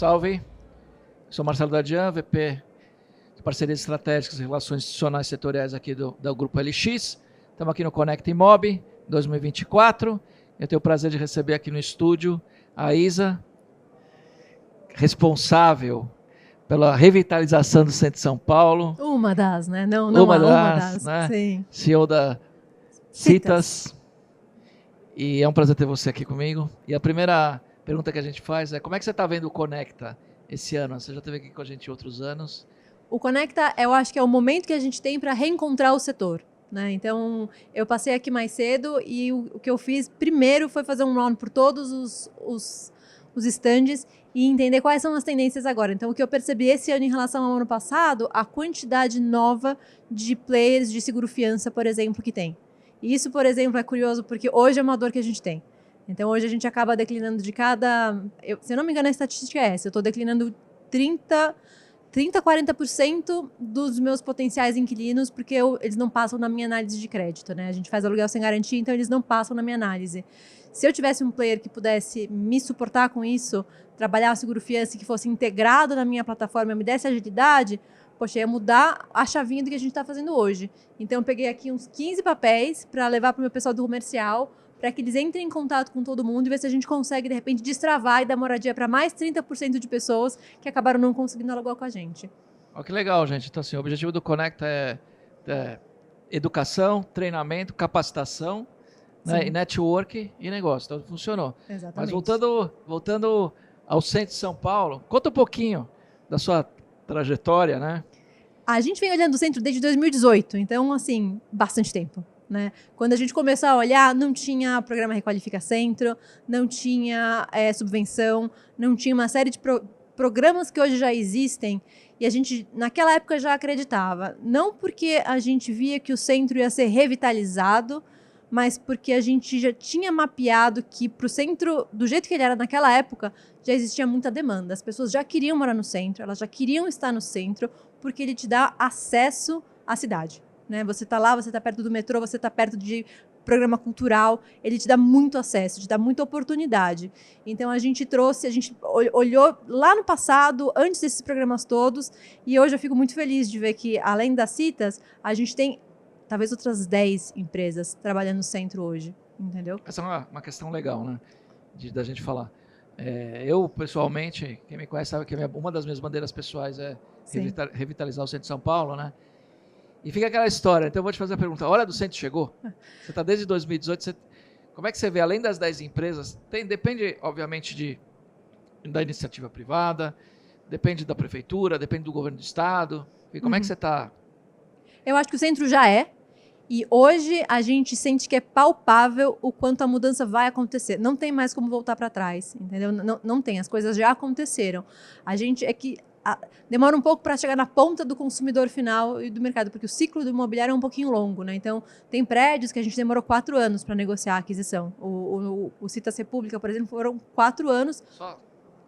Salve, sou Marcelo Dadian, VP de Parcerias Estratégicas e Relações Institucionais Setoriais aqui do Grupo LX. Estamos aqui no Conecta Imob 2024. Eu tenho o prazer de receber aqui no estúdio a Isa, responsável pela revitalização do centro de São Paulo. Uma das, né? Não uma das, né? Sim. CEO da Citas. E é um prazer ter você aqui comigo. E a primeira pergunta que a gente faz é: como é que você está vendo o Conecta esse ano? Você já esteve aqui com a gente outros anos. O Conecta, eu acho que é o momento que a gente tem para reencontrar o setor, né? Então, eu passei aqui mais cedo e o que eu fiz primeiro foi fazer um round por todos os stands e entender quais são as tendências agora. Então, o que eu percebi esse ano em relação ao ano passado, a quantidade nova de players de seguro-fiança, por exemplo, que tem. E isso, por exemplo, é curioso porque hoje é uma dor que a gente tem. Então, hoje a gente acaba declinando de cada... se eu não me engano, a estatística é essa. Eu estou declinando 40% dos meus potenciais inquilinos porque eles não passam na minha análise de crédito, né? A gente faz aluguel sem garantia, então eles não passam na minha análise. Se eu tivesse um player que pudesse me suportar com isso, trabalhar o seguro-fiança que fosse integrado na minha plataforma, me desse agilidade, poxa, ia mudar a chavinha do que a gente está fazendo hoje. Então, eu peguei aqui uns 15 papéis para levar para o meu pessoal do comercial, para que eles entrem em contato com todo mundo e ver se a gente consegue, de repente, destravar e dar moradia para mais 30% de pessoas que acabaram não conseguindo alugar com a gente. Que legal, gente. Então, assim, o objetivo do Conecta é educação, treinamento, capacitação, né, e network e negócio. Então, funcionou. Exatamente. Mas voltando ao centro de São Paulo, conta um pouquinho da sua trajetória, né? A gente vem olhando o centro desde 2018, então, assim, bastante tempo. Né? Quando a gente começou a olhar, não tinha programa Requalifica Centro, não tinha subvenção, não tinha uma série de programas que hoje já existem e a gente, naquela época, já acreditava. Não porque a gente via que o centro ia ser revitalizado, mas porque a gente já tinha mapeado que para o centro, do jeito que ele era naquela época, já existia muita demanda. As pessoas já queriam morar no centro, elas já queriam estar no centro, porque ele te dá acesso à cidade. Né? Você está lá, você está perto do metrô, você está perto de programa cultural, ele te dá muito acesso, te dá muita oportunidade. Então, a gente olhou lá no passado, antes desses programas todos, e hoje eu fico muito feliz de ver que, além das Citas, a gente tem talvez outras 10 empresas trabalhando no centro hoje, entendeu? Essa é uma questão legal, né, da gente falar. Eu, pessoalmente, quem me conhece sabe que uma das minhas bandeiras pessoais é revitalizar o centro de São Paulo, né? E fica aquela história, então eu vou te fazer a pergunta, a hora do centro chegou? Você está desde 2018, como é que você vê, além das 10 empresas, depende, obviamente, da iniciativa privada, depende da prefeitura, depende do governo do estado, e como é que você está? Eu acho que o centro já é, e hoje a gente sente que é palpável o quanto a mudança vai acontecer. Não tem mais como voltar para trás, entendeu? Não tem, as coisas já aconteceram. A gente demora um pouco para chegar na ponta do consumidor final e do mercado, porque o ciclo do imobiliário é um pouquinho longo, né? Então, tem prédios que a gente demorou 4 anos para negociar a aquisição. O Citas República, por exemplo, foram 4 anos.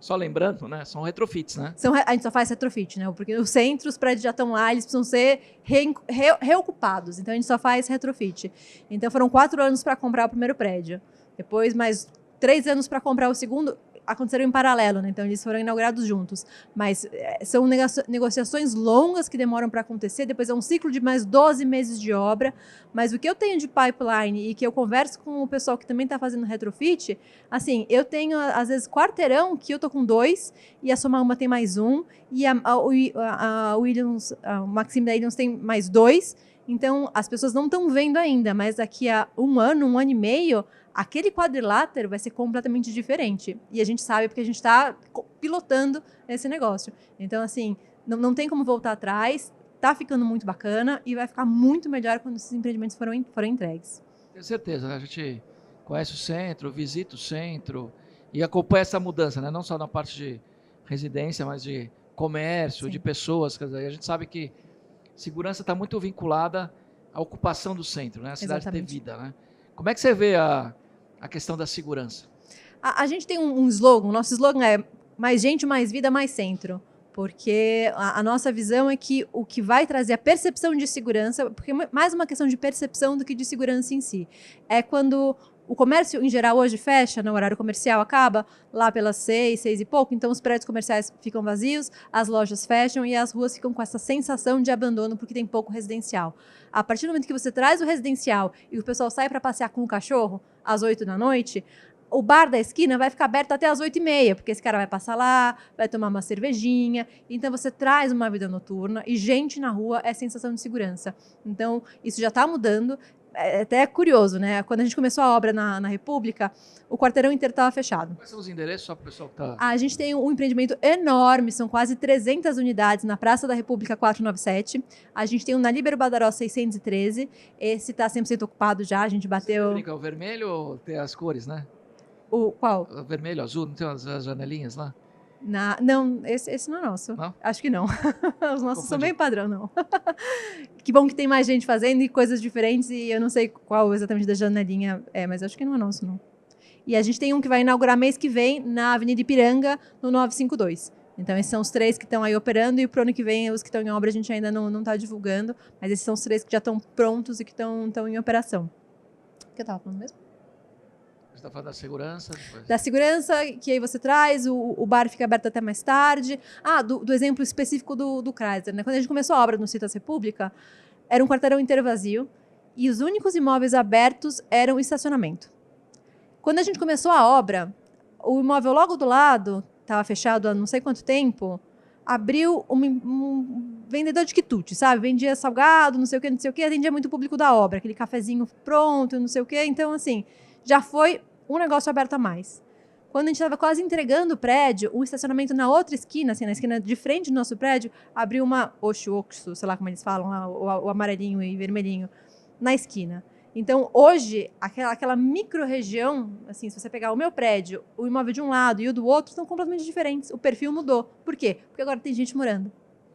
Só lembrando, né? São retrofits, né? A gente só faz retrofit, né? Porque no centro os prédios já estão lá, eles precisam ser reocupados. Então, a gente só faz retrofit. Então, foram 4 anos para comprar o primeiro prédio. Depois, mais 3 anos para comprar o segundo. Aconteceram em paralelo, né? Então eles foram inaugurados juntos. Mas são negociações longas que demoram para acontecer, depois é um ciclo de mais 12 meses de obra. Mas o que eu tenho de pipeline e que eu converso com o pessoal que também está fazendo retrofit, assim, eu tenho, às vezes, quarteirão que eu tô com 2, e a Soma Uma tem mais 1, e a Williams, o Maxime da Williams tem mais 2. Então, as pessoas não estão vendo ainda, mas daqui a um ano e meio, aquele quadrilátero vai ser completamente diferente. E a gente sabe porque a gente está pilotando esse negócio. Então, assim, não tem como voltar atrás, está ficando muito bacana e vai ficar muito melhor quando esses empreendimentos forem entregues. Tenho certeza, né? A gente conhece o centro, visita o centro e acompanha essa mudança, né? Não só na parte de residência, mas de comércio, de pessoas. Quer dizer, a gente sabe que segurança está muito vinculada à ocupação do centro, né? A cidade ter vida, né? Como é que você vê a questão da segurança? A gente tem um slogan, o nosso slogan é mais gente, mais vida, mais centro. Porque a nossa visão é que o que vai trazer a percepção de segurança, porque é mais uma questão de percepção do que de segurança em si, é quando O comércio, em geral, hoje fecha, no horário comercial acaba lá pelas 6, 6 e pouco, então os prédios comerciais ficam vazios, as lojas fecham e as ruas ficam com essa sensação de abandono porque tem pouco residencial. A partir do momento que você traz o residencial e o pessoal sai para passear com o cachorro às 8 da noite, o bar da esquina vai ficar aberto até às 8h30, porque esse cara vai passar lá, vai tomar uma cervejinha. Então, você traz uma vida noturna e gente na rua é sensação de segurança. Então, isso já está mudando. É até curioso, né? Quando a gente começou a obra na República, o quarteirão inteiro estava fechado. Quais são os endereços, só para o pessoal que está... A gente tem um empreendimento enorme, são quase 300 unidades na Praça da República 497. A gente tem um na Líbero Badaró 613. Esse está 100% ocupado já, a gente bateu... Você o vermelho ou tem as cores, né? O qual? O vermelho, azul, não tem as janelinhas lá? Não, esse não é nosso. Não? Acho que não. Os nossos Confundi. são bem padrão, não. Que bom que tem mais gente fazendo e coisas diferentes, e eu não sei qual exatamente da janelinha é, mas acho que não é nosso, não. E a gente tem um que vai inaugurar mês que vem na Avenida Ipiranga, no 952. Então, esses são os 3 que estão aí operando, e pro ano que vem, os que estão em obra, a gente ainda não está divulgando, mas esses são os 3 que já estão prontos e que estão em operação. O que eu estava falando mesmo? Você está falando da segurança? Depois. Da segurança, que aí você traz, o bar fica aberto até mais tarde. Do exemplo específico do Chrysler, né? Quando a gente começou a obra no Citas República, era um quarteirão inteiro vazio, e os únicos imóveis abertos eram o estacionamento. Quando a gente começou a obra, o imóvel logo do lado, estava fechado há não sei quanto tempo, abriu um vendedor de quitute, sabe? Vendia salgado, não sei o que, atendia muito o público da obra, aquele cafezinho pronto, não sei o que. Então, assim, já foi um negócio aberto a mais. Quando a gente estava quase entregando o prédio, o estacionamento na outra esquina, assim, na esquina de frente do nosso prédio, abriu uma oxo, sei lá como eles falam, lá, o amarelinho e vermelhinho, na esquina. Então, hoje, aquela micro-região, assim, se você pegar o meu prédio, o imóvel de um lado e o do outro, são completamente diferentes. O perfil mudou. Por quê? Porque agora tem gente morando.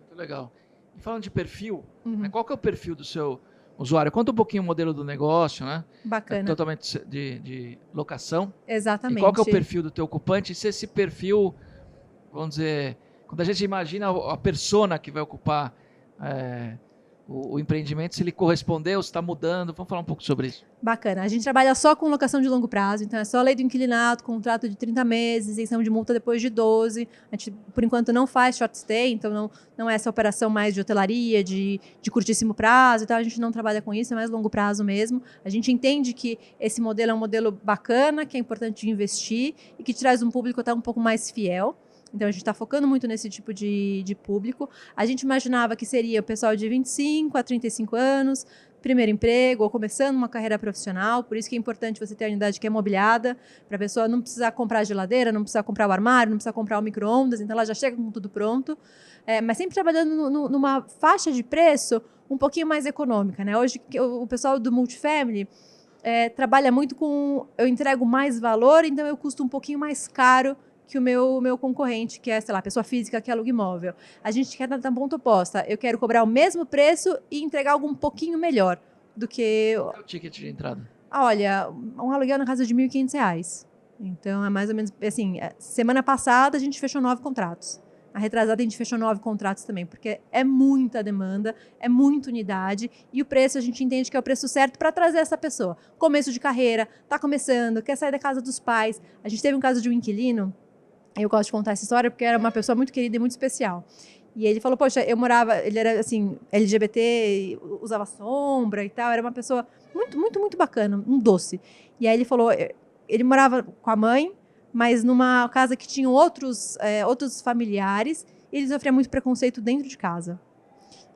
Muito legal. E falando de perfil, né, qual que é o perfil do seu usuário? Conta um pouquinho o modelo do negócio, né? Bacana. É totalmente de locação. Exatamente. E qual que é o perfil do teu ocupante? E se esse perfil, vamos dizer, quando a gente imagina a persona que vai ocupar o empreendimento, se ele correspondeu, se está mudando. Vamos falar um pouco sobre isso. Bacana. A gente trabalha só com locação de longo prazo, então é só lei do inquilinato, contrato de 30 meses, isenção de multa depois de 12. A gente, por enquanto, não faz short stay, então não é essa operação mais de hotelaria, de curtíssimo prazo, então a gente não trabalha com isso, é mais longo prazo mesmo. A gente entende que esse modelo é um modelo bacana, que é importante de investir e que traz um público até um pouco mais fiel. Então, a gente está focando muito nesse tipo de público. A gente imaginava que seria o pessoal de 25 a 35 anos, primeiro emprego ou começando uma carreira profissional. Por isso que é importante você ter a unidade que é mobiliada, para a pessoa não precisar comprar a geladeira, não precisar comprar o armário, não precisar comprar o micro-ondas. Então, ela já chega com tudo pronto. Mas sempre trabalhando numa faixa de preço um pouquinho mais econômica, né? Hoje, o pessoal do multifamily trabalha muito com... Eu entrego mais valor, então eu custo um pouquinho mais caro que o meu concorrente, que é, sei lá, a pessoa física que aluga imóvel. A gente quer dar ponto oposta. Eu quero cobrar o mesmo preço e entregar algo um pouquinho melhor do que... Qual é o ticket de entrada? Olha, um aluguel na casa de R$ 1.500. Então, é mais ou menos... Assim, semana passada, a gente fechou 9 contratos. A retrasada, a gente fechou 9 contratos também, porque é muita demanda, é muita unidade, e o preço, a gente entende que é o preço certo para trazer essa pessoa. Começo de carreira, está começando, quer sair da casa dos pais. A gente teve um caso de um inquilino. Eu gosto de contar essa história porque era uma pessoa muito querida e muito especial. E ele falou, poxa, eu morava... Ele era, assim, LGBT, usava sombra e tal. Era uma pessoa muito, muito, muito bacana, um doce. E aí ele falou... Ele morava com a mãe, mas numa casa que tinha outros familiares. E ele sofria muito preconceito dentro de casa.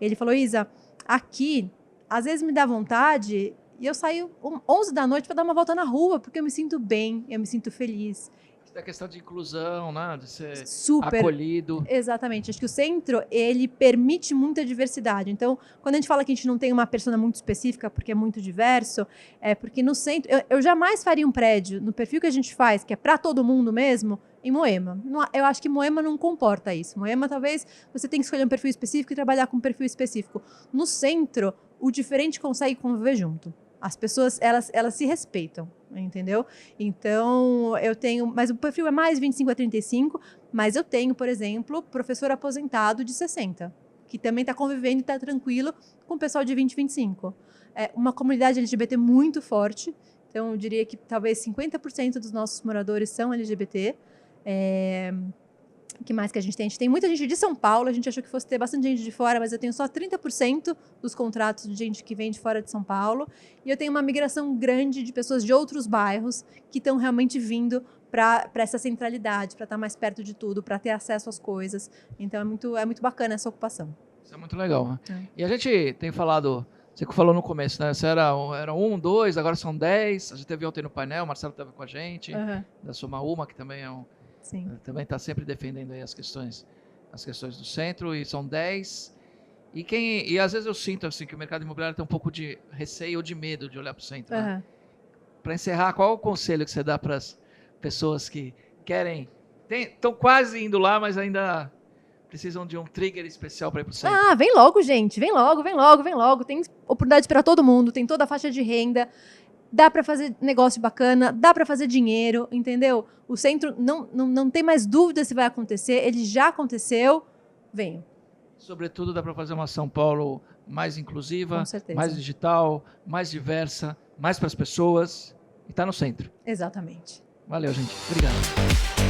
Ele falou, Isa, aqui, às vezes me dá vontade... E eu saio 11 da noite para dar uma volta na rua, porque eu me sinto bem, eu me sinto feliz. Da questão de inclusão, né? De ser super acolhido. Exatamente. Acho que o centro, ele permite muita diversidade. Então, quando a gente fala que a gente não tem uma persona muito específica, porque é muito diverso, é porque no centro... Eu jamais faria um prédio no perfil que a gente faz, que é para todo mundo mesmo, em Moema. Eu acho que Moema não comporta isso. Moema, talvez, você tenha que escolher um perfil específico e trabalhar com um perfil específico. No centro, o diferente consegue conviver junto. As pessoas, elas se respeitam, entendeu? Então, eu tenho... Mas o perfil é mais 25 a 35, mas eu tenho, por exemplo, professor aposentado de 60, que também está convivendo e está tranquilo com o pessoal de 20 e 25. É uma comunidade LGBT muito forte. Então, eu diria que talvez 50% dos nossos moradores são LGBT. O que mais que a gente tem? A gente tem muita gente de São Paulo, a gente achou que fosse ter bastante gente de fora, mas eu tenho só 30% dos contratos de gente que vem de fora de São Paulo. E eu tenho uma migração grande de pessoas de outros bairros que estão realmente vindo para essa centralidade, para estar mais perto de tudo, para ter acesso às coisas. Então, é muito bacana essa ocupação. Isso é muito legal, né? E a gente tem falado, você que falou no começo, né? Você era 1, 2, agora são 10. A gente teve ontem no painel, o Marcelo estava com a gente, da Somaúma, que também também está sempre defendendo aí as questões do centro, e são 10. E às vezes eu sinto assim, que o mercado imobiliário tem um pouco de receio ou de medo de olhar para o centro. Né? Para encerrar, qual é o conselho que você dá para as pessoas que estão quase indo lá, mas ainda precisam de um trigger especial para ir para o centro? Vem logo, gente, vem logo. Tem oportunidade para todo mundo, tem toda a faixa de renda. Dá para fazer negócio bacana, dá para fazer dinheiro, entendeu? O centro não tem mais dúvida se vai acontecer, ele já aconteceu, venham. Sobretudo dá para fazer uma São Paulo mais inclusiva, mais digital, mais diversa, mais para as pessoas, e está no centro. Exatamente. Valeu, gente. Obrigado.